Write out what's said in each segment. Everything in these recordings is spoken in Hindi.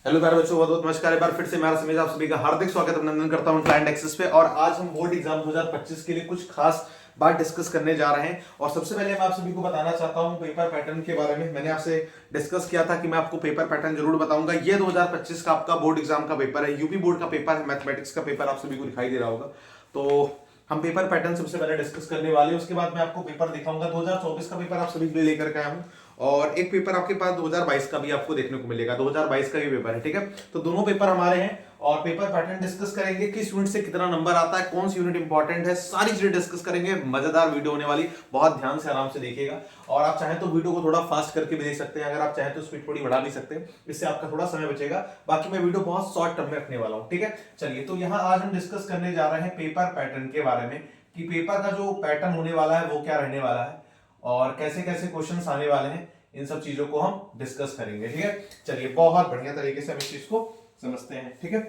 हेलो प्यारे बच्चों, बहुत बहुत नमस्कार। एक बार फिर से मैं समीर आप सभी का हार्दिक स्वागत अभिनंदन करता हूं क्लाइंट एक्सेस पे। और आज हम बोर्ड एग्जाम 2025 के लिए कुछ खास बात डिस्कस करने जा रहे हैं। और सबसे पहले मैं आप सभी को बताना चाहता हूं पेपर पैटर्न के बारे में। मैंने आपसे डिस्कस किया था कि मैं आपको पेपर पैटर्न जरूर बताऊंगा। ये 2025 का आपका बोर्ड एग्जाम का पेपर है, यूपी बोर्ड का पेपर है, मैथमेटिक्स का पेपर आप सभी को दिखाई दे रहा होगा। तो हम पेपर पैटर्न सबसे पहले डिस्कस करने वाले हैं, उसके बाद मैं आपको पेपर दिखाऊंगा। 2024 का पेपर आप सभी के लिए लेकर के आया हूं और एक पेपर आपके पास 2022 का भी आपको देखने को मिलेगा। 2022 का भी पेपर है, ठीक है। तो दोनों पेपर हमारे हैं और पेपर पैटर्न डिस्कस करेंगे, किस यूनिट से कितना नंबर आता है, कौन सी यूनिट इंपॉर्टेंट है, सारी चीजें डिस्कस करेंगे। मजेदार वीडियो होने वाली, बहुत ध्यान से आराम से देखिएगा। और आप चाहें तो वीडियो को थोड़ा फास्ट करके भी देख सकते हैं, अगर आप चाहें तो स्पीड थोड़ी बढ़ा भी सकते हैं, इससे आपका थोड़ा समय बचेगा। बाकी मैं वीडियो बहुत शॉर्ट टर्म में रखने वाला हूं, ठीक है। चलिए, तो यहाँ आज हम डिस्कस करने जा रहे हैं पेपर पैटर्न के बारे में कि पेपर का जो पैटर्न होने वाला है वो क्या रहने वाला है और कैसे कैसे क्वेश्चंस आने वाले हैं। इन सब चीजों को हम डिस्कस करेंगे, ठीक है। चलिए, बहुत बढ़िया तरीके से हम इस चीज को समझते हैं, ठीक है।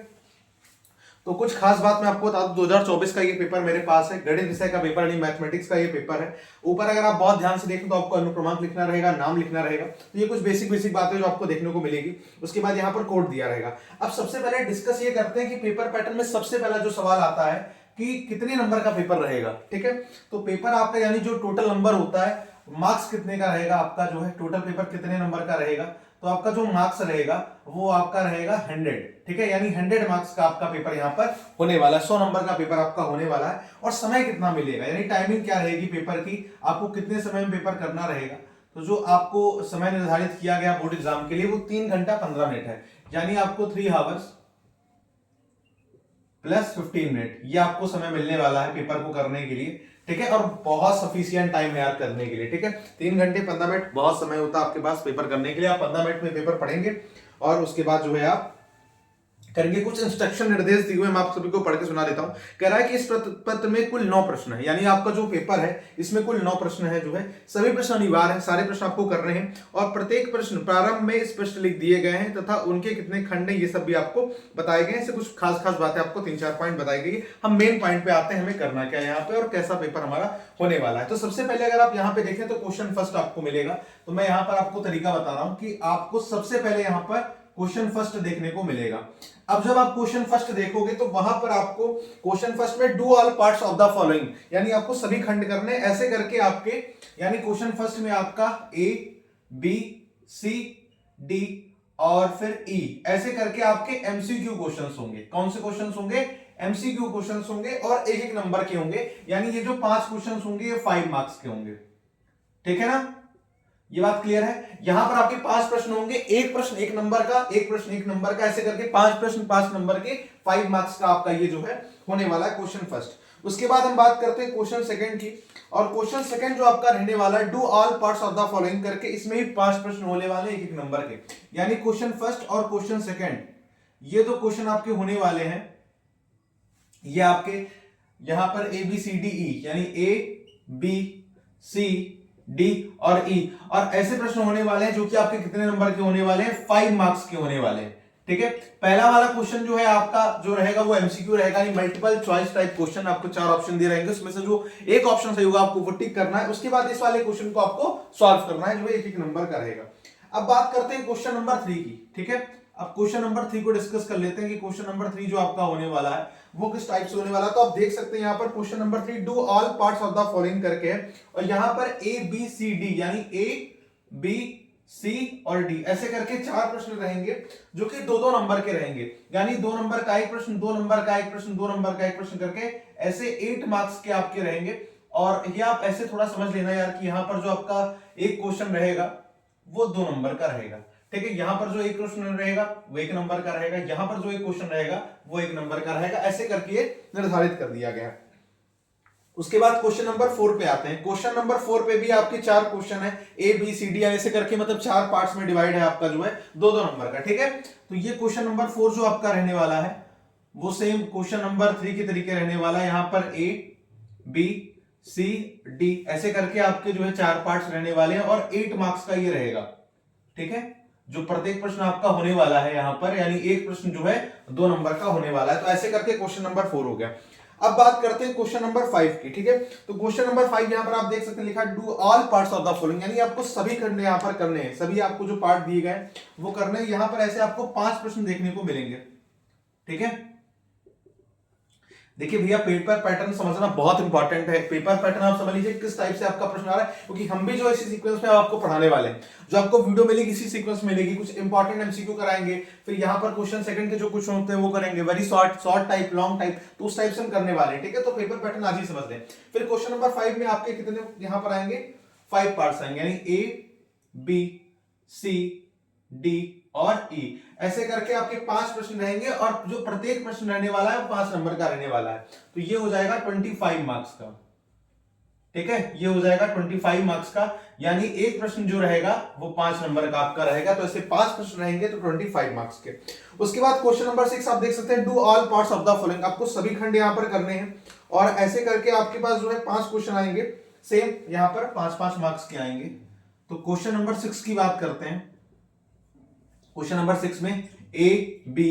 तो कुछ खास बात मैं आपको बता दूं, 2024 का ये पेपर मेरे पास है, गणित विषय का पेपर नहीं, मैथमेटिक्स का ये पेपर है। ऊपर अगर आप बहुत ध्यान से देखें तो आपको अनुक्रमांक लिखना रहेगा, नाम लिखना रहेगा। तो ये कुछ बेसिक बेसिक बातें जो आपको देखने को मिलेगी। उसके बाद यहाँ पर कोड दिया रहेगा। अब सबसे पहले डिस्कस ये करते हैं कि पेपर पैटर्न में सबसे पहला जो सवाल आता है कि कितने नंबर का पेपर रहेगा, ठीक है। तो पेपर आपका यानी जो टोटल नंबर होता है, मार्क्स कितने का रहेगा आपका, जो है टोटल पेपर कितने नंबर का रहेगा। तो आपका जो मार्क्स रहेगा वो आपका रहेगा 100, ठीक है। यानी 100 मार्क्स का आपका पेपर यहाँ पर होने वाला है, 100 नंबर का पेपर आपका होने वाला है। और समय कितना मिलेगा, यानी टाइमिंग क्या रहेगी पेपर की, आपको कितने समय में पेपर करना रहेगा। तो जो आपको समय निर्धारित किया गया बोर्ड एग्जाम के लिए वो 3 घंटा 15 मिनट है, यानी आपको 3 आवर्स प्लस 15 मिनट ये आपको समय मिलने वाला है पेपर को करने के लिए, ठीक है। और बहुत सफिशिएंट टाइम है यार करने के लिए, ठीक है। 3 घंटे 15 मिनट बहुत समय होता है आपके पास पेपर करने के लिए। आप 15 मिनट में पेपर पढ़ेंगे और उसके बाद जो है आप करेंगे। कुछ इंस्ट्रक्शन निर्देश दिए हुए मैं आप सभी को पढ़ के सुना देता हूं। कह रहा है कि इस पत्र में कुल 9 प्रश्न है, यानी आपका जो पेपर है इसमें कुल 9 प्रश्न है जो है। सभी प्रश्न अनिवार्य है, सारे प्रश्न आपको करने हैं। और प्रत्येक प्रश्न प्रारंभ में स्पष्ट लिख दिए गए हैं तथा उनके कितने खंड है ये सब भी आपको बताए गए हैं। इससे कुछ खास खास बातें आपको 3-4 पॉइंट बताई गई। हम मेन पॉइंट पे आते हैं, हमें करना क्या है यहाँ पे और कैसा पेपर हमारा होने वाला है। तो सबसे पहले अगर आप यहाँ पे देखें तो क्वेश्चन फर्स्ट आपको मिलेगा। तो मैं यहाँ पर आपको तरीका बता रहा हूं कि आपको सबसे पहले यहाँ पर क्वेश्चन फर्स्ट देखने को मिलेगा। अब जब आप क्वेश्चन फर्स्ट देखोगे तो वहां पर आपको क्वेश्चन फर्स्ट में do all parts of the following, यानी आपको सभी खंड करने, ऐसे करके आपके यानी क्वेश्चन फर्स्ट में आपका ए बी सी डी और फिर ई, ऐसे करके आपके एमसीक्यू क्वेश्चंस होंगे। कौन से क्वेश्चंस होंगे? एमसीक्यू क्वेश्चंस होंगे और एक एक नंबर के होंगे। यानी ये जो 5 क्वेश्चंस होंगे ये 5 मार्क्स के होंगे, ठीक है ना। ये बात क्लियर है। यहां पर आपके 5 प्रश्न होंगे, एक प्रश्न 1 नंबर का, एक प्रश्न 1 नंबर का, ऐसे करके 5 प्रश्न 5 नंबर के, 5 मार्क्स का आपका ये जो है होने वाला है क्वेश्चन फर्स्ट। उसके बाद हम बात करते हैं क्वेश्चन सेकंड की। और क्वेश्चन सेकंड जो आपका रहने वाला है do all parts of the following करके, इसमें भी 5 प्रश्न होने वाले हैं 1-1 नंबर के। यानी क्वेश्चन फर्स्ट और क्वेश्चन सेकंड ये दो क्वेश्चन आपके होने वाले हैं। ये आपके यहां पर A B C D E, यानी ए बी सी डी और ई, और ऐसे प्रश्न होने वाले हैं जो कि आपके कितने नंबर के होने वाले हैं? 5 मार्क्स के होने वाले हैं, ठीक है। पहला वाला क्वेश्चन जो है आपका जो रहेगा वो एमसीक्यू रहेगा, यानी मल्टीपल चॉइस टाइप क्वेश्चन। आपको 4 ऑप्शन दिए रहेंगे, उसमें से जो एक ऑप्शन सही होगा आपको वो टिक करना है। उसके बाद इस वाले क्वेश्चन को आपको सॉल्व करना है, जो 1-1 नंबर का रहेगा। अब बात करते हैं क्वेश्चन नंबर 3 की, ठीक है। अब क्वेश्चन नंबर 3 को डिस्कस कर लेते हैं कि क्वेश्चन नंबर 3 जो आपका होने वाला है वो किस टाइप से होने वाला है। तो आप देख सकते हैं यहाँ पर question number 3 do all parts of the following करके है, और यहाँ पर ए बी सी डी, यानी ए बी सी और डी, ऐसे करके 4 प्रश्न रहेंगे जो कि 2-2 नंबर के रहेंगे। यानी 2 नंबर का एक प्रश्न, 2 नंबर का एक प्रश्न, 2 नंबर का एक प्रश्न करके ऐसे 8 मार्क्स के आपके रहेंगे। और ये आप ऐसे थोड़ा समझ लेना यार कि यहाँ पर जो आपका एक क्वेश्चन रहेगा वो 2 नंबर का रहेगा, ठीक है। यहां पर जो एक क्वेश्चन रहेगा वो 1 नंबर का रहेगा, यहां पर जो एक क्वेश्चन रहेगा वो 1 नंबर का रहेगा, ऐसे करके ये निर्धारित कर दिया गया। उसके बाद क्वेश्चन नंबर 4 पे आते हैं। क्वेश्चन नंबर 4 पे भी आपके 4 क्वेश्चन है, ए बी सी डी, ऐसे करके मतलब 4 पार्ट्स में डिवाइड है आपका जो है 2-2 नंबर का, ठीक है। तो ये क्वेश्चन नंबर 4 जो आपका रहने वाला है वो सेम क्वेश्चन नंबर 3 के तरीके रहने वाला है। यहां पर ए बी सी डी ऐसे करके आपके जो है 4 पार्ट्स रहने वाले हैं और 8 मार्क्स का ये रहेगा, ठीक है। जो प्रत्येक प्रश्न आपका होने वाला है यहां पर, यानी एक प्रश्न जो है 2 नंबर का होने वाला है। तो ऐसे करके क्वेश्चन नंबर 4 हो गया। अब बात करते हैं क्वेश्चन नंबर 5 की, ठीक है। तो क्वेश्चन नंबर 5 यहां पर आप देख सकते हैं लिखा है do all parts of the following, यानी आपको सभी खंड यहां पर करने हैं, सभी आपको जो पार्ट दिए गए वो करने हैं। यहां पर ऐसे आपको 5 प्रश्न देखने को मिलेंगे, ठीक है। देखिए भैया पेपर पैटर्न समझना बहुत इंपॉर्टेंट है। पेपर पैटर्न आप समझ लीजिए किस टाइप से आपका प्रश्न आ रहा है, क्योंकि हम भी जो इसी सीक्वेंस में आपको पढ़ाने वाले हैं, जो आपको वीडियो मिलेगी इसी सीक्वेंस मिलेगी। कुछ इंपॉर्टेंट एमसीक्यू कराएंगे, फिर यहाँ पर क्वेश्चन सेकंड के जो क्वेश्चन होते हैं वो करेंगे, very short type, long type, तो उस टाइप से हम करने वाले हैं, ठीक है। तो पेपर पैटर्न आज ही समझ लें। फिर क्वेश्चन नंबर 5 में आपके कितने यहाँ पर आएंगे, 5 पार्ट्स आएंगे, यानी ए बी सी डी और ई, ऐसे करके आपके 5 प्रश्न रहेंगे और जो प्रत्येक प्रश्न रहने वाला है वो 5 नंबर का रहने वाला है। तो ये हो जाएगा 25 मार्क्स का, ठीक है। ये हो जाएगा 25 मार्क्स का, यानी एक प्रश्न जो रहेगा वो 5 नंबर का आपका रहेगा। तो ऐसे 5 प्रश्न रहेंगे तो 25 मार्क्स के। उसके बाद क्वेश्चन नंबर 6 आप देख सकते हैं do all parts of the following, आपको सभी खंड यहां पर करने हैं और ऐसे करके आपके पास जो है 5 क्वेश्चन आएंगे, सेम यहां पर 5-5 मार्क्स के आएंगे। तो क्वेश्चन नंबर 6 की बात करते हैं। क्वेश्चन नंबर 6 में ए बी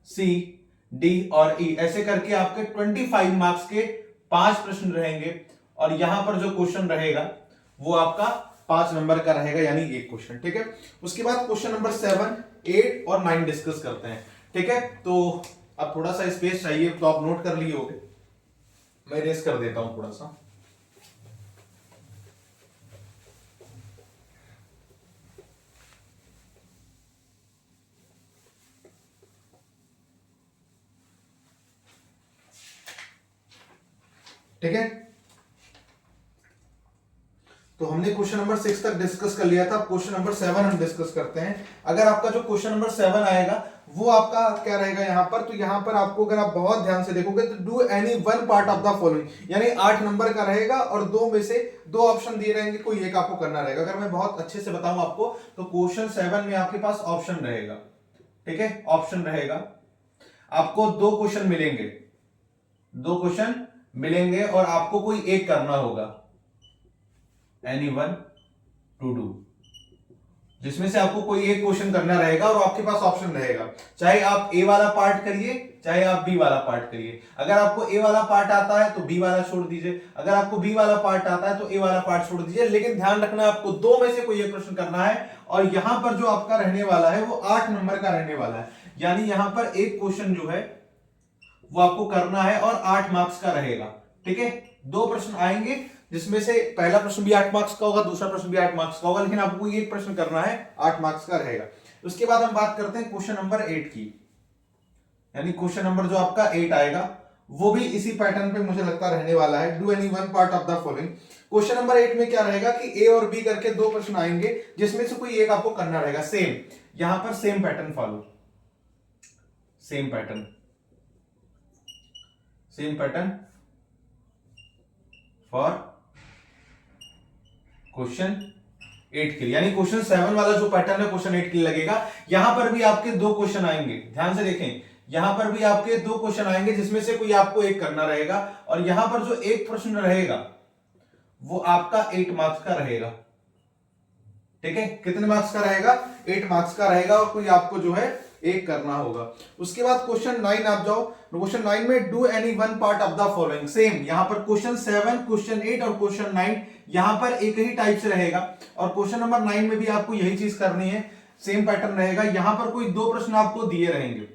सी डी और ई, ऐसे करके आपके 25 मार्क्स के 5 प्रश्न रहेंगे और यहां पर जो क्वेश्चन रहेगा वो आपका 5 नंबर का रहेगा, यानी एक क्वेश्चन, ठीक है। उसके बाद क्वेश्चन नंबर 7, 8 और 9 डिस्कस करते हैं, ठीक है। तो अब थोड़ा सा स्पेस चाहिए तो आप नोट कर लिए होंगे, मैं रेस कर देता हूं थोड़ा सा। ठीक है, तो हमने क्वेश्चन नंबर 6 तक डिस्कस कर लिया था। क्वेश्चन नंबर 7 हम डिस्कस करते हैं। अगर आपका जो क्वेश्चन नंबर 7 आएगा वो आपका क्या रहेगा यहां पर, तो यहां पर आपको अगर आप बहुत ध्यान से देखोगे तो do any one part of the following, यानी 8 नंबर का रहेगा और 2 में से 2 ऑप्शन दिए रहेंगे, कोई एक आपको करना रहेगा। अगर मैं बहुत अच्छे से बताऊं आपको तो क्वेश्चन 7 में आपके पास ऑप्शन रहेगा, ठीक है, ऑप्शन रहेगा। आपको 2 क्वेश्चन मिलेंगे, 2 क्वेश्चन मिलेंगे और आपको कोई एक करना होगा, एनी वन टू डू, जिसमें से आपको कोई एक क्वेश्चन करना रहेगा और आपके पास ऑप्शन रहेगा, चाहे आप ए वाला पार्ट करिए चाहे आप बी वाला पार्ट करिए। अगर आपको ए वाला पार्ट आता है तो बी वाला छोड़ दीजिए, अगर आपको बी वाला पार्ट आता है तो ए वाला पार्ट छोड़ दीजिए। लेकिन ध्यान रखना आपको 2 में से कोई एक प्रश्न करना है और यहां पर जो आपका रहने वाला है वो 8 नंबर का रहने वाला है, यानी यहां पर एक क्वेश्चन जो है वो आपको करना है और 8 मार्क्स का रहेगा, ठीक है। 2 प्रश्न आएंगे जिसमें से पहला प्रश्न भी 8 मार्क्स का होगा, दूसरा प्रश्न भी 8 मार्क्स का होगा, लेकिन आपको एक प्रश्न करना है 8 मार्क्स का रहेगा। उसके बाद हम बात करते हैं क्वेश्चन नंबर 8 की, यानी क्वेश्चन नंबर जो आपका 8 आएगा वो भी इसी पैटर्न पे मुझे लगता रहने वाला है, do any one part of the following. Question number 8 में क्या रहेगा कि ए और बी करके 2 प्रश्न आएंगे जिसमें से कोई एक आपको करना रहेगा। सेम यहां पर same pattern follow, same pattern, same pattern for question 8 के लिए, यानी क्वेश्चन 7 वाला जो पैटर्न है क्वेश्चन 8 के लिए लगेगा। यहां पर भी आपके 2 क्वेश्चन आएंगे, ध्यान से देखें, यहां पर भी आपके 2 क्वेश्चन आएंगे जिसमें से कोई आपको एक करना रहेगा और यहां पर जो एक प्रश्न रहेगा वो आपका 8 मार्क्स का रहेगा, ठीक है। कितने मार्क्स का रहेगा, 8 मार्क्स का रहेगा और कोई आपको जो है एक करना होगा। उसके बाद क्वेश्चन 9 आप जाओ, क्वेश्चन 9 में do any one part of the following, same यहां पर क्वेश्चन 7, क्वेश्चन 8 और क्वेश्चन 9 यहां पर एक ही टाइप से रहेगा और क्वेश्चन नंबर 9 में भी आपको यही चीज करनी है, सेम पैटर्न रहेगा। यहां पर कोई 2 प्रश्न आपको दिए रहेंगे,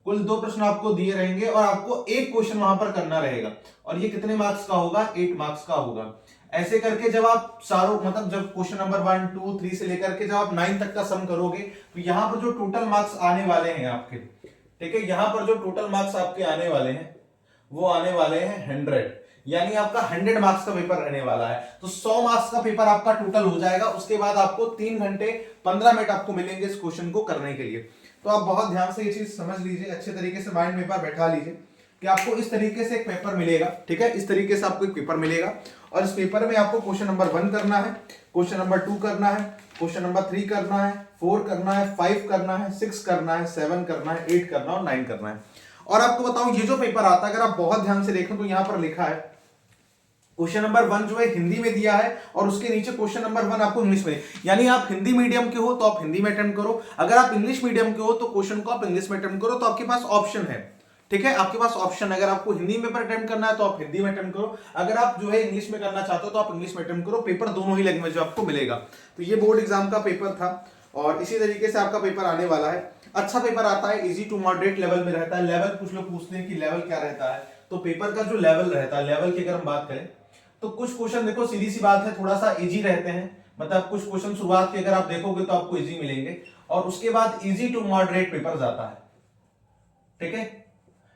कुल 2 प्रश्न आपको दिए रहेंगे और आपको एक क्वेश्चन वहां पर करना रहेगा और ये कितने मार्क्स का होगा, 8 मार्क्स का होगा। ऐसे करके जब आप सारों मतलब जब क्वेश्चन नंबर 1 2 3 से लेकर के जब आप 9 तक का सम करोगे तो यहां पर जो टोटल मार्क्स आने वाले हैं आपके, ठीक है, यहां पर जो टोटल मार्क्स आपके आने वाले हैं वो आने वाले हैं 100, यानी आपका 100 मार्क्स का पेपर रहने वाला है। तो 100 मार्क्स का पेपर आपका टोटल हो जाएगा। उसके बाद आपको 3 घंटे 15 मिनट आपको मिलेंगे इस क्वेश्चन को करने के लिए। तो आप बहुत ध्यान से ये चीज समझ लीजिए, अच्छे तरीके से माइंड में बैठा लीजिए कि आपको इस तरीके से एक पेपर मिलेगा, ठीक है, इस तरीके से आपको एक पेपर मिलेगा और इस पेपर में आपको क्वेश्चन नंबर 1 करना है, क्वेश्चन नंबर 2 करना है, क्वेश्चन नंबर 3 करना है, 4 करना है, 5 करना है, 6 करना है, 7 करना है, 8 करना है और 9 करना है। और आपको बताऊं ये जो पेपर आता है अगर आप बहुत ध्यान से देखें तो यहां पर लिखा है क्वेश्चन नंबर 1 जो है हिंदी में दिया है और उसके नीचे क्वेश्चन नंबर 1 आपको इंग्लिश में, यानी आप हिंदी मीडियम के हो तो आप हिंदी में अटेम्प्ट करो, अगर आप इंग्लिश मीडियम के हो तो क्वेश्चन को आप इंग्लिश में अटेम्प्ट करो। तो आपके पास ऑप्शन है, ठीक है, आपके पास ऑप्शन, अगर आपको हिंदी में पेपर अटेम्प्ट करना है तो आप हिंदी में अटेम्प्ट करो, अगर आप जो है इंग्लिश में करना चाहते हो तो आप इंग्लिश में अटेम्प्ट करो, पेपर दोनों ही लैंग्वेज में आपको मिलेगा। तो ये बोर्ड एग्जाम का पेपर था और इसी तरीके से आपका पेपर आने वाला है। अच्छा पेपर आता है, इजी टू मॉडरेट लेवल में रहता है। लेवल कुछ लोग पूछते हैं कि लेवल क्या रहता है, तो पेपर का जो लेवल रहता है, लेवल की अगर हम बात करें तो कुछ क्वेश्चन देखो सीधी सी बात है थोड़ा सा इजी रहते हैं, मतलब कुछ क्वेश्चन शुरुआत के अगर आप देखोगे तो आपको इजी मिलेंगे और उसके बाद इजी टू मॉडरेट पेपर जाता है। ठीक है,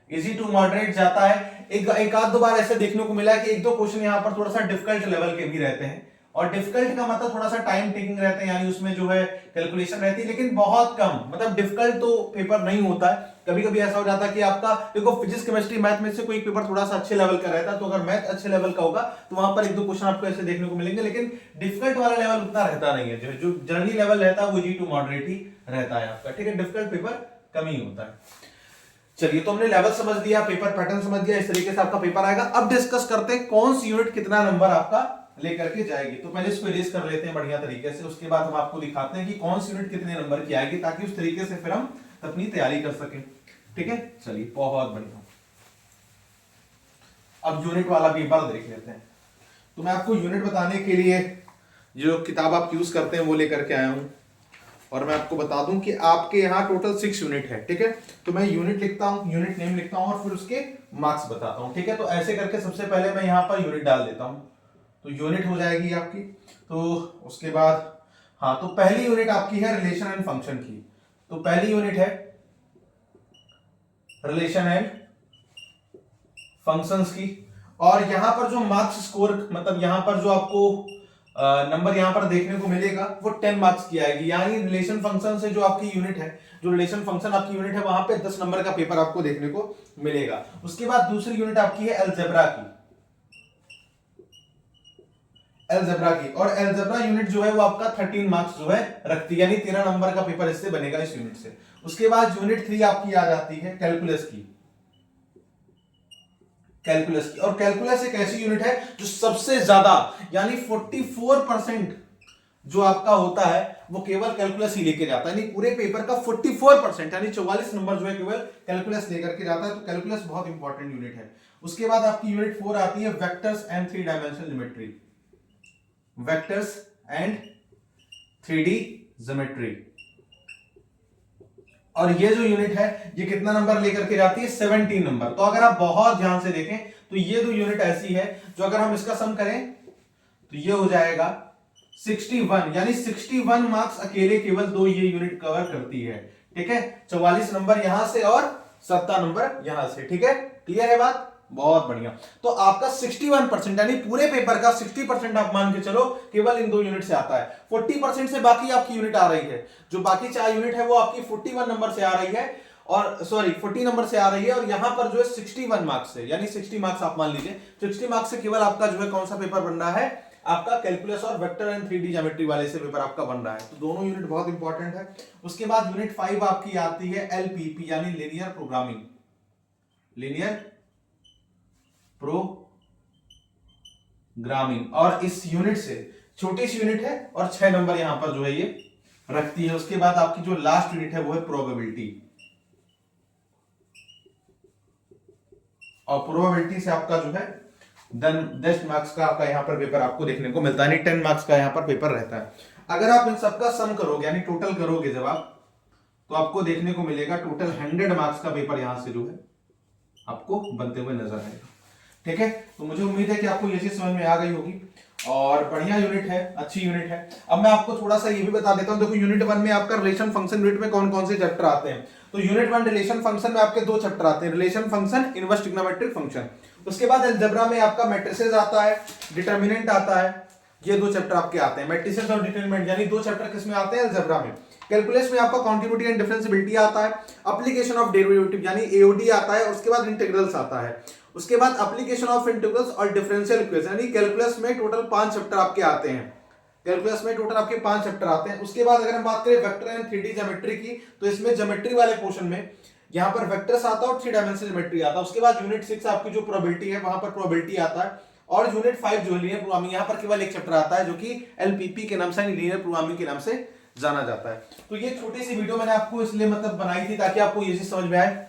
इजी टू मॉडरेट जाता है। एक आध दो बार ऐसे देखने को मिला है कि एक दो क्वेश्चन यहां पर थोड़ा सा डिफिकल्ट लेवल के भी रहते हैं, और डिफिकल्ट का मतलब थोड़ा सा टाइम टेकिंग रहते हैं, यानी उसमें जो है कैलकुलेशन रहती है, लेकिन बहुत कम, मतलब डिफिकल्ट तो पेपर नहीं होता है। कभी कभी ऐसा हो जाता है कि आपका देखो फिजिक्स केमिस्ट्री मैथ में से कोई पेपर थोड़ा सा अच्छे लेवल का रहता है, तो अगर मैथ अच्छे लेवल का होगा तो वहां पर एक दो क्वेश्चन आपको ऐसे देखने को मिलेंगे, लेकिन डिफिकल्ट वाला लेवल उतना रहता नहीं है। जो जनरली लेवल रहता है वो इजी टू मॉडरेट ही रहता है आपका। ठीक है, डिफिकल्ट पेपर कम ही होता है। चलिए, तो हमने लेवल समझ लिया, पेपर पैटर्न समझ लिया, इस तरीके से आपका पेपर आएगा। अब डिस्कस करते हैं कौन सी यूनिट कितना नंबर आपका लेकर के जाएगी। तो पहले इसको इरेज कर लेते हैं बढ़िया तरीके से, उसके बाद हम आपको दिखाते हैं कि कौन सी यूनिट कितने नंबर की आएगी, ताकि उस तरीके से फिर हम अपनी तैयारी कर सकें। ठीक है, चलिए बहुत बढ़िया। अब यूनिट वाला पेपर देख लेते हैं। तो मैं आपको यूनिट बताने के लिए जो किताब आप यूज करते हैं वो लेकर के आया हूं, और मैं आपको बता दूं कि आपके यहाँ टोटल 6 यूनिट है। ठीक है, तो मैं यूनिट लिखता हूं, यूनिट नेम लिखता हूं और फिर उसके मार्क्स बताता हूं। ठीक है, तो ऐसे करके सबसे पहले मैं यहाँ पर यूनिट डाल देता हूं, तो यूनिट हो जाएगी आपकी। तो उसके बाद हाँ, तो पहली यूनिट आपकी है रिलेशन एंड फंक्शन की। तो पहली यूनिट है रिलेशन एंड फंक्शंस की, और यहां पर जो मार्क्स स्कोर, मतलब यहां पर जो आपको नंबर यहां पर देखने को मिलेगा वो 10 मार्क्स की आएगी। यानी रिलेशन फंक्शन से जो आपकी यूनिट है, जो रिलेशन फंक्शन आपकी यूनिट है, वहां पे 10 नंबर का पेपर आपको देखने को मिलेगा। उसके बाद दूसरी यूनिट आपकी है अलजेब्रा की, अलजेब्रा की, और अलजेब्रा यूनिट जो है वो आपका 13 मार्क्स जो है रखती है, यानी 13 नंबर का पेपर इससे बनेगा, इस यूनिट से। उसके बाद यूनिट 3 आपकी आ जाती है कैलकुलस की, कैलकुलस की, और कैलकुलस एक ऐसी यूनिट है जो सबसे ज्यादा, यानी 44% जो आपका होता है वो केवल कैलकुलस ही लेके जाता है, यानी पूरे पेपर का 44% यानी 44 नंबर जो है केवल कैलकुलस लेकर के जाता है। तो कैलकुलस बहुत इंपॉर्टेंट यूनिट है। उसके बाद आपकी यूनिट 4 आती है vectors and 3 dimensional geometry, vectors and 3D geometry, और ये जो यूनिट है ये कितना नंबर लेकर के जाती है, 17 नंबर। तो अगर आप बहुत ध्यान से देखें तो ये दो यूनिट ऐसी है जो अगर हम इसका सम करें तो ये हो जाएगा 61, यानी 61 मार्क्स अकेले केवल दो ये यूनिट कवर करती है। ठीक है, 44 नंबर यहां से और 70 नंबर यहां से। ठीक है, क्लियर है बात, बहुत बढ़िया। तो आपका 61% यानी पूरे पेपर का 60% आप मान के चलो केवल इन दो यूनिट से आता है। 40% से बाकी आपकी यूनिट आ रही है, जो बाकी 4 यूनिट है वो आपकी 41 नंबर से आ रही है, और सॉरी 40 नंबर से आ रही है, और यहां पर जो है 61 मार्क्स है, यानी 60 मार्क्स आप मान लीजिए। 60 मार्क्स से केवल आपका जो है कौन सा पेपर बन रहा है, आपका कैलकुलस और वेक्टर एंड 3D ज्योमेट्री वाले से पेपर आपका बन रहा है। तो दोनों यूनिट बहुत इंपॉर्टेंट है। उसके बाद यूनिट 5 आपकी आती है LPP, यानी लीनियर प्रोग्रामिंग, लीनियर प्रोग्रामिंग, और इस यूनिट से छोटी सी यूनिट है और 6 नंबर यहां पर जो है ये रखती है। उसके बाद आपकी जो लास्ट यूनिट है वो है प्रोबेबिलिटी, और प्रोबेबिलिटी से आपका जो है 10 मार्क्स का आपका यहां पर पेपर आपको देखने को मिलता है, यानी 10 मार्क्स का यहां पर पेपर रहता है। अगर आप इन सबका सम करोगे, यानी टोटल करोगे जब आप, तो आपको देखने को मिलेगा टोटल 100 मार्क्स का पेपर यहां से जो है आपको बनते हुए नजर आएगा। ठीक है, तो मुझे उम्मीद है कि आपको ये चीज समझ में आ गई होगी, और बढ़िया यूनिट है, अच्छी यूनिट है। अब मैं आपको थोड़ा सा ये भी बता देता हूं, देखो यूनिट 1 में आपका रिलेशन फंक्शन यूनिट में कौन कौन से चैप्टर आते हैं। तो यूनिट 1 रिलेशन फंक्शन में आपके 2 चैप्टर आते हैं, relation function, inverse trigonometric function. उसके बाद अलजेब्रा में आपका मैट्रिसेस आता है, डिटरमिनेंट आता है, ये 2 चैप्टर आपके आते हैं, मैट्रिसेस और डिटरमिनेंट, यानी 2 चैप्टर किसमें आते हैं, अलजेब्रा में। कैलकुलस में आपका कॉन्टिन्यूटी एंड डिफरेंशियबिलिटी आता है, एप्लीकेशन ऑफ डेरिवेटिव यानी एओडी आता है, उसके बाद इंटीग्रल्स आता है, उसके बाद एप्लीकेशन ऑफ इंटीग्रल्स और डिफरेंशियल इक्वेशन, यानी कैलकुलस में टोटल 5 चैप्टर आपके आते हैं, कैलकुलस में टोटल आपके 5 चैप्टर आते हैं। उसके बाद अगर हम बात करें वेक्टर एंड 3D ज्योमेट्री की, तो इसमें ज्योमेट्री वाले पोर्शन में यहां पर वेक्टर्स आता है और 3 डायमेंशनल ज्योमेट्री आता है। उसके बाद यूनिट 6 आपकी जो प्रोबेबिलिटी है वहां पर प्रोबेबिलिटी आता है, और यूनिट 5 जो लीनियर प्रोग्रामिंग, यहां पर केवल एक चैप्टर आता है जो कि LPP के नाम से, लीनियर प्रोग्रामिंग के नाम से जाना जाता है। तो ये छोटी सी वीडियो मैंने आपको इसलिए मतलब बनाई थी ताकि आपको ये चीज समझ में आए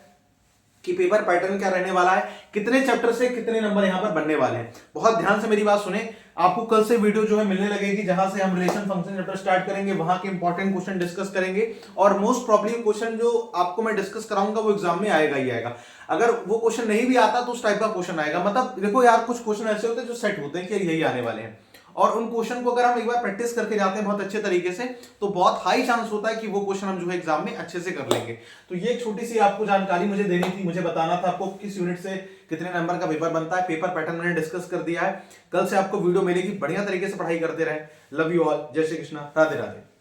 कि पेपर पैटर्न क्या रहने वाला है, कितने चैप्टर से कितने नंबर यहां पर बनने वाले हैं। बहुत ध्यान से मेरी बात सुने, आपको कल से वीडियो जो है मिलने लगेगी जहां से हम रिलेशन फंक्शन चैप्टर स्टार्ट करेंगे, वहां के इंपॉर्टेंट क्वेश्चन डिस्कस करेंगे और मोस्ट प्रॉब्ली क्वेश्चन जो आपको मैं डिस्कस कराऊंगा वो एग्जाम में आएगा ही आएगा। अगर वो क्वेश्चन नहीं भी आता तो उस टाइप का क्वेश्चन आएगा। मतलब देखो यार, कुछ क्वेश्चन ऐसे होते हैं जो सेट होते हैं कि यही आने वाले हैं, और उन क्वेश्चन को अगर हम एक बार प्रैक्टिस करके जाते हैं बहुत अच्छे तरीके से, तो बहुत हाई चांस होता है कि वो क्वेश्चन हम जो है एग्जाम में अच्छे से कर लेंगे। तो ये एक छोटी सी आपको जानकारी मुझे देनी थी, मुझे बताना था आपको किस यूनिट से कितने नंबर का पेपर बनता है। पेपर पैटर्न मैंने डिस्कस कर दिया है, कल से आपको वीडियो मिलेगी, बढ़िया तरीके से पढ़ाई करते रहे। लव यू ऑल, जय श्री कृष्णा, राधे राधे।